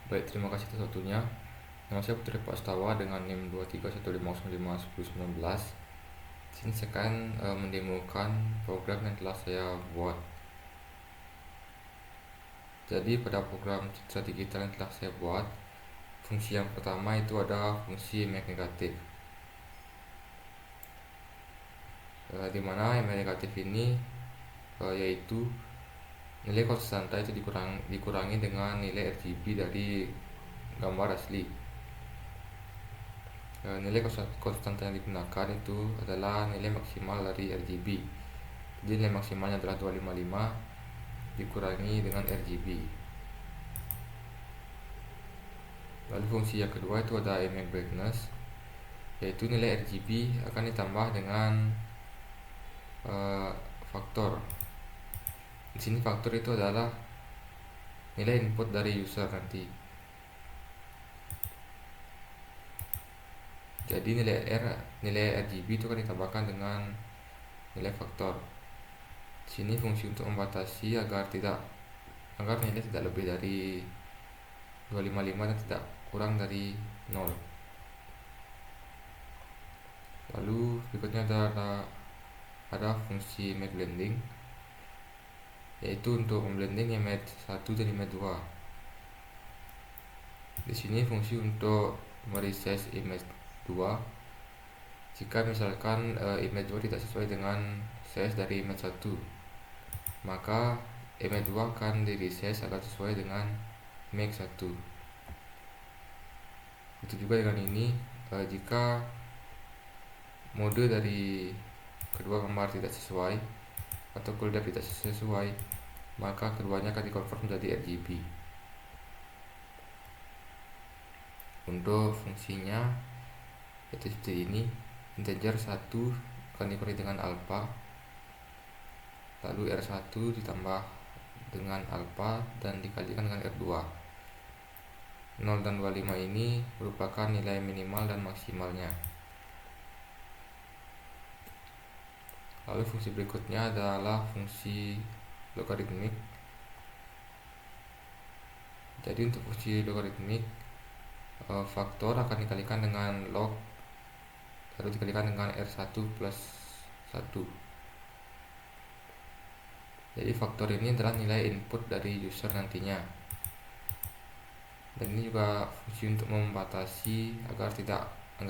Baik, terima kasih atas waktunya. Nama saya Putri Prastawa dengan NIM 231501019. Sini saya akan mendemokan program yang telah saya buat. Jadi pada program citra digital yang telah saya buat, fungsi yang pertama itu ada fungsi image negatif. Di mana image negatif ini yaitu nilai konstanta itu dikurangi dengan nilai RGB dari gambar asli. Nilai konstanta yang digunakan itu adalah nilai maksimal dari RGB. Jadi nilai maksimalnya adalah 255 dikurangi dengan RGB. Lalu fungsi yang kedua itu ada image brightness, yaitu nilai RGB akan ditambah dengan faktor. Di sini faktor itu adalah nilai input dari user nanti. Jadi nilai RGB itu akan ditambahkan dengan nilai faktor. Di sini fungsi untuk membatasi agar nilai tidak lebih dari 255 dan tidak kurang dari 0. Lalu berikutnya ada fungsi image blending, yaitu untuk memblending image 1 dan image 2. Di sini fungsi untuk meresize image 2 jika misalkan image 2 tidak sesuai dengan size dari image 1, maka image 2 akan di-resize agar sesuai dengan image 1. Itu juga dengan ini, jika mode dari kedua gambar tidak sesuai atau cool depth tidak sesuai, maka keduanya akan di-convert menjadi RGB. Untuk fungsinya itu seperti ini. Integer 1 akan dikurangi dengan alpha, lalu R1 ditambah dengan alpha dan dikalikan dengan R2. 0 dan 25 ini merupakan nilai minimal dan maksimalnya. Lalu fungsi berikutnya adalah fungsi logaritmik. Jadi untuk fungsi logaritmik, faktor akan dikalikan dengan log, lalu dikalikan dengan R1 plus 1. Jadi faktor ini adalah nilai input dari user nantinya. Dan ini juga fungsi untuk membatasi agar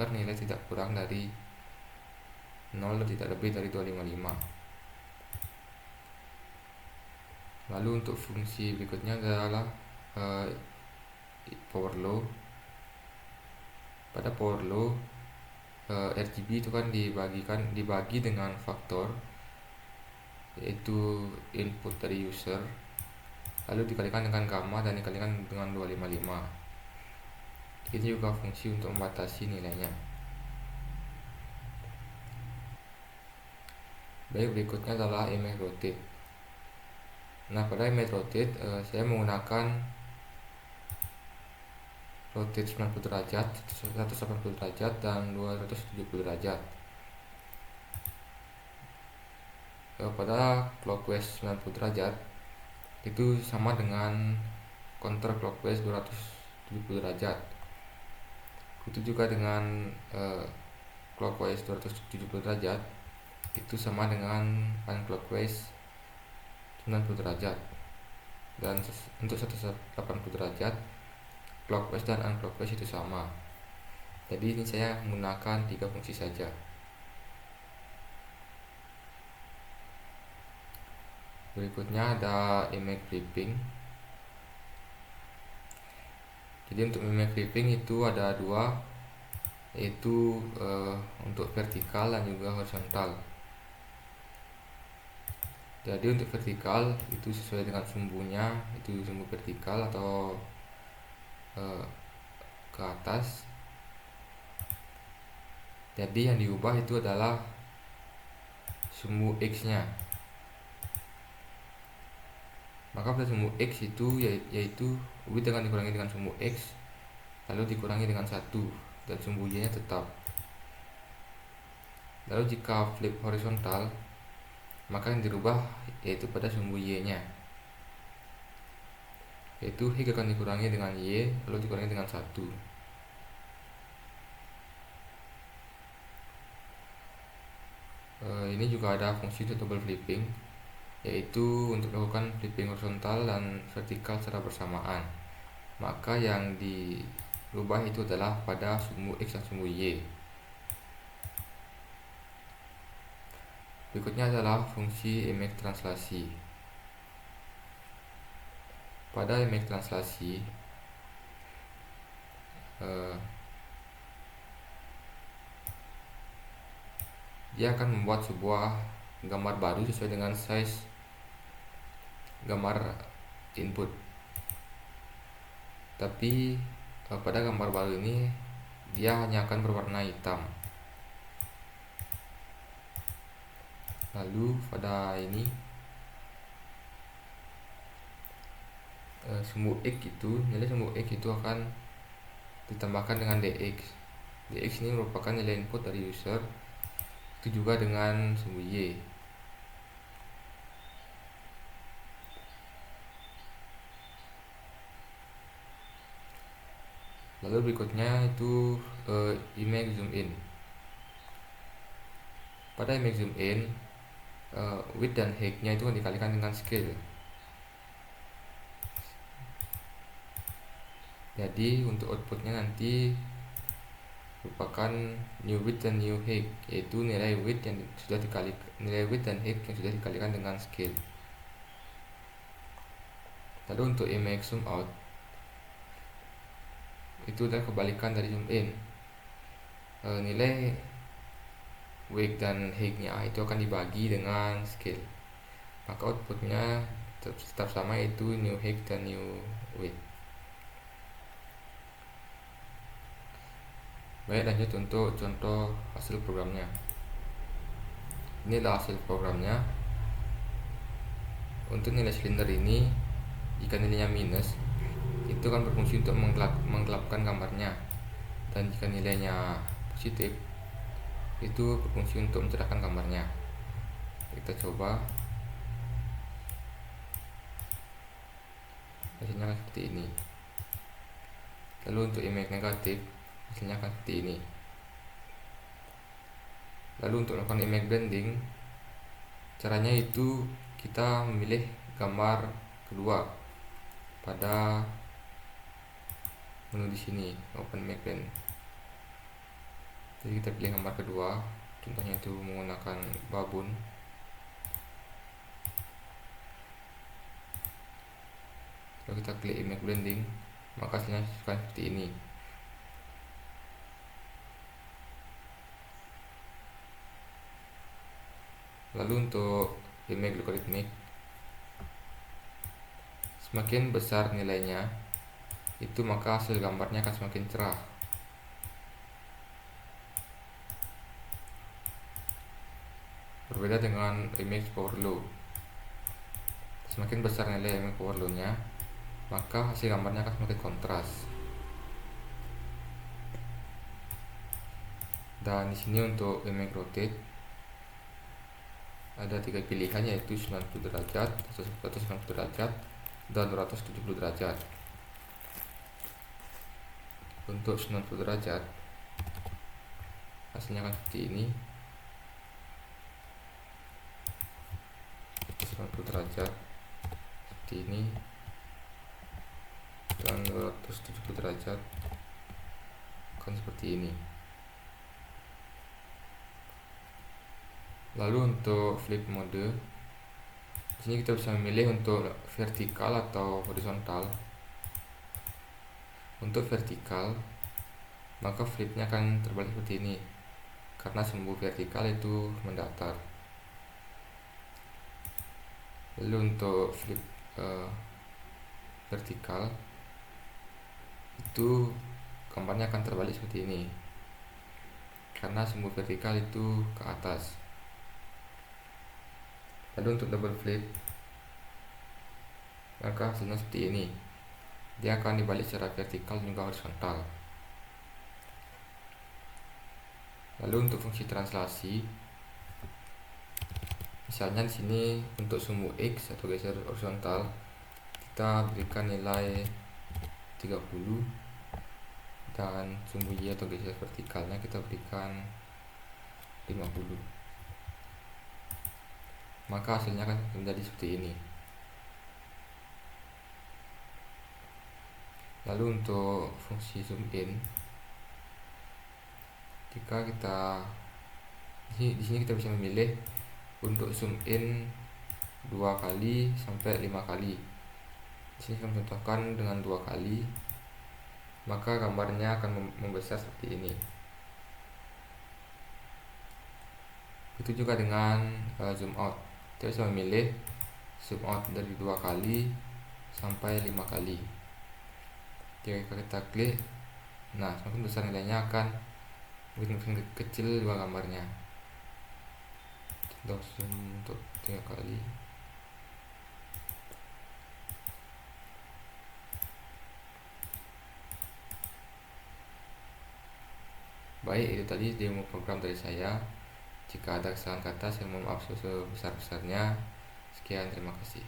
nilai tidak kurang dari 0 dan tidak lebih dari 255. Lalu untuk fungsi berikutnya adalah power law. Pada power law, RGB itu kan dibagi dengan faktor, yaitu input dari user, lalu dikalikan dengan gamma dan dikalikan dengan 255. Ini juga fungsi untuk membatasi nilainya. Baik, berikutnya adalah image rotate. Nah, pada image rotate saya menggunakan rotate 90 derajat, 180 derajat, dan 270 derajat. Pada clockwise 90 derajat itu sama dengan counter clockwise 270 derajat. Itu juga dengan clockwise 270 derajat itu sama dengan unclockwise 90 derajat. Dan untuk 180 derajat clockwise dan unclockwise itu sama. Jadi ini saya menggunakan 3 fungsi saja. Berikutnya ada image clipping. Jadi untuk image clipping itu ada 2, yaitu untuk vertikal dan juga horizontal. Jadi untuk vertikal itu sesuai dengan sumbunya, itu sumbu vertikal atau ke atas. Jadi yang diubah itu adalah sumbu X nya. Maka pada sumbu X itu yaitu width dengan dikurangi dengan sumbu X, lalu dikurangi dengan 1, dan sumbu Y nya tetap. Lalu jika flip horizontal, maka yang dirubah yaitu pada sumbu Y nya. yaitu X akan dikurangi dengan Y lalu dikurangi dengan 1. Ini juga ada fungsi untuk double flipping, yaitu untuk melakukan flipping horizontal dan vertikal secara bersamaan. Maka yang dirubah itu adalah pada sumbu X dan sumbu Y. Berikutnya adalah fungsi image translasi. Pada image translasi, dia akan membuat sebuah gambar baru sesuai dengan size gambar input. Tapi pada gambar baru ini dia hanya akan berwarna hitam. Lalu pada ini nilai sumbu X itu akan ditambahkan dengan dx. Dx ini merupakan nilai input dari user, itu juga dengan sumbu Y. Lalu berikutnya itu image zoom in. Pada image zoom in, width dan height nya itu akan dikalikan dengan scale. Jadi untuk outputnya nanti merupakan new width dan new height, yaitu nilai width dan height yang sudah dikalikan dengan scale. Lalu untuk image zoom out, itu adalah kebalikan dari zoom in. Nilai width dan height nya itu akan dibagi dengan scale, maka outputnya tetap sama, yaitu new height dan new width. Baik, lanjut untuk contoh hasil programnya. Ini adalah hasil programnya. Untuk nilai silinder ini, jika nilainya minus, itu akan berfungsi untuk menggelapkan gambarnya, dan jika nilainya positif, itu berfungsi untuk mencerahkan gambarnya. Kita coba. Hasilnya akan seperti ini. Lalu untuk image negatif, hasilnya akan seperti ini. Lalu untuk melakukan image blending, caranya itu kita memilih gambar kedua pada menu di sini, open image blend. Jadi kita pilih gambar kedua, contohnya itu menggunakan babun. Lalu kita klik image blending, maka hasilnya akan seperti ini. Lalu untuk image logarithmic, semakin besar nilainya itu maka hasil gambarnya akan semakin cerah. Berbeda dengan image power law, semakin besar nilai image power law nya maka hasil gambarnya akan semakin kontras. Dan di sini untuk image rotate ada 3 pilihan, yaitu 90 derajat, 190 derajat, dan 270 derajat. Untuk 90 derajat hasilnya akan seperti ini. 90 derajat seperti ini, dan 270 derajat akan seperti ini. Lalu untuk flip mode, di sini kita bisa memilih untuk vertikal atau horizontal. Untuk vertikal, maka flipnya akan terbalik seperti ini, karena sumbu vertikal itu mendatar. Lalu untuk flip vertikal, itu gambarnya akan terbalik seperti ini, karena sumbu vertikal itu ke atas. Lalu untuk double flip, maka hasilnya seperti ini. Dia akan dibalik secara vertikal juga horizontal. Lalu untuk fungsi translasi, misalnya di sini untuk sumbu X atau geser horizontal, kita berikan nilai 30, dan sumbu Y atau garis vertikalnya kita berikan 50. Maka hasilnya akan menjadi seperti ini. Lalu untuk fungsi zoom in, jika kita di sini kita bisa memilih untuk zoom in 2 kali sampai 5 kali. Di sini saya contohkan dengan 2 kali, maka gambarnya akan membesar seperti ini. Itu juga dengan zoom out. Kita bisa memilih zoom out dari 2 kali sampai 5 kali. Jika kita klik, nah semakin besar nilainya akan makin kecil juga gambarnya. Kita zoom untuk 3 kali. Baik, itu tadi demo program dari saya. Jika ada kesalahan kata, saya mohon maaf sebesar-besarnya. Sekian, terima kasih.